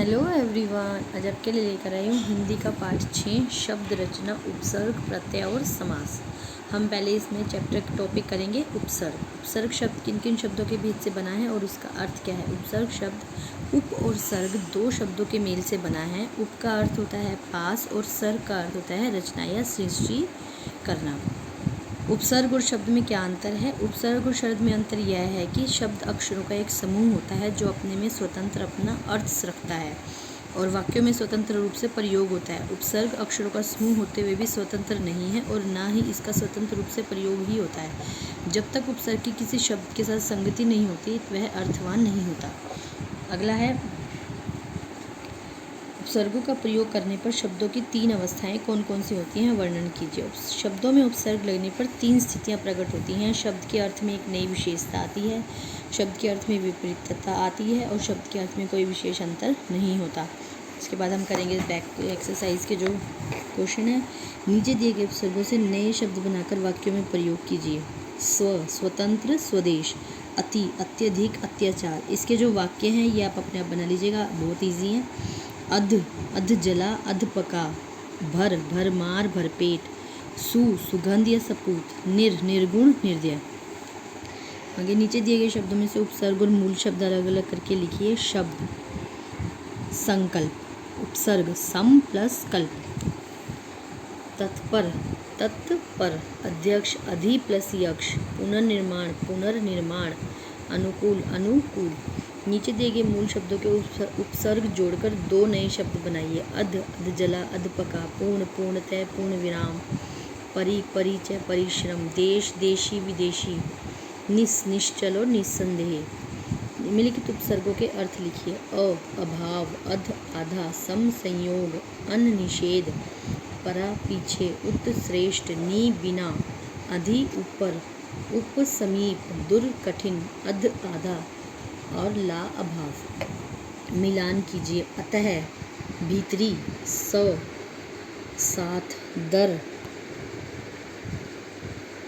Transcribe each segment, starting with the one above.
Hello everyone, आज आपके लिए लेकर आई हूँ हिंदी का पाठ 6 शब्द रचना, उपसर्ग, प्रत्यय और समास। हम पहले इसमें चैप्टर टॉपिक करेंगे उपसर्ग। उपसर्ग शब्द किन किन शब्दों के बीच से बना है और उसका अर्थ क्या है। उपसर्ग शब्द उप और सर्ग दो शब्दों के मेल से बना है। उप का अर्थ होता है पास और सर्ग का अर्थ होता है रचना या सृष्टि करना। उपसर्ग और शब्द में क्या अंतर है। उपसर्ग और शब्द में अंतर यह है कि शब्द अक्षरों का एक समूह होता है जो अपने में स्वतंत्र अपना अर्थ रखता है और वाक्यों में स्वतंत्र रूप से प्रयोग होता है। उपसर्ग अक्षरों का समूह होते हुए भी स्वतंत्र नहीं है और ना ही इसका स्वतंत्र रूप से प्रयोग ही होता है। जब तक उपसर्ग की किसी शब्द के साथ संगति नहीं होती वह अर्थवान नहीं होता। अगला है उपसर्गों का प्रयोग करने पर शब्दों की तीन अवस्थाएं कौन कौन सी होती हैं, वर्णन कीजिए। शब्दों में उपसर्ग लगने पर तीन स्थितियां प्रकट होती हैं। शब्द के अर्थ में एक नई विशेषता आती है, शब्द के अर्थ में विपरीतता आती है और शब्द के अर्थ में कोई विशेष अंतर नहीं होता। इसके बाद हम करेंगे बैक एक्सरसाइज के जो क्वेश्चन है। नीचे दिए गए उपसर्गों से नए शब्द बनाकर वाक्यों में प्रयोग कीजिए। स्व, स्वतंत्र, स्वदेश, अति, अत्यधिक, अत्याचार। इसके जो वाक्य हैं ये आप अपने आप बना लीजिएगा, बहुत ईजी हैं। अध, अध जला, अध पका। भर, भरमार, भरपेट। सु, सुगंध या सपूत। निर, निर्गुण, निर्दय। आगे नीचे दिए गए शब्दों में से उपसर्ग और मूल शब्द अलग अलग करके लिखिए। शब्द संकल्प, उपसर्ग सम प्लस कल्प। तत्पर, तत्पर। अध्यक्ष अधि प्लस यक्ष। पुनर्निर्माण, पुनर्निर्माण। अनुकूल, अनुकूल। नीचे दिए गए मूल शब्दों के उपसर्ग जोड़कर दो नए शब्द बनाइए। अध, अध जला, अध पका। पूर्ण, पूर्णतः, पूर्ण विराम। परि, परिचय, परिश्रम। देश, देशी, विदेशी। निस, निश्चल और निस्संदेह। निम्नलिखित उपसर्गों के अर्थ लिखिए। अ, अभाव। अध, आधा। सम, संयोग। अन, निषेध। परा, पीछे। उत, श्रेष्ठ। नी, बिना। अधि, ऊपर। उप, समीप। दुर, कठिन। अध, आधा और ला, अभाव। मिलान कीजिए। अतः, भीतरी। स, साथ। दर,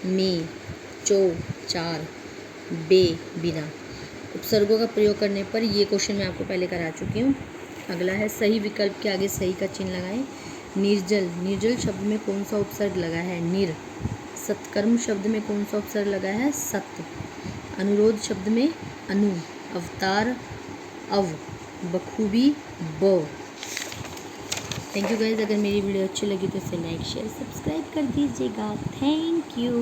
में। चो, चार। बे, बिना। उपसर्गों का प्रयोग करने पर ये क्वेश्चन मैं आपको पहले करा चुकी हूँ। अगला है सही विकल्प के आगे सही का चिन्ह लगाएं। निर्जल, निर्जल शब्द में कौन सा उपसर्ग लगा है, निर। सत्कर्म शब्द में कौन सा उपसर्ग लगा है, सत्य। अनुरोध शब्द में अनु। अवतार, अव। बखूबी, ब। Thank you guys. अगर मेरी वीडियो अच्छी लगी तो इसे लाइक शेयर सब्सक्राइब कर दीजिएगा। Thank you.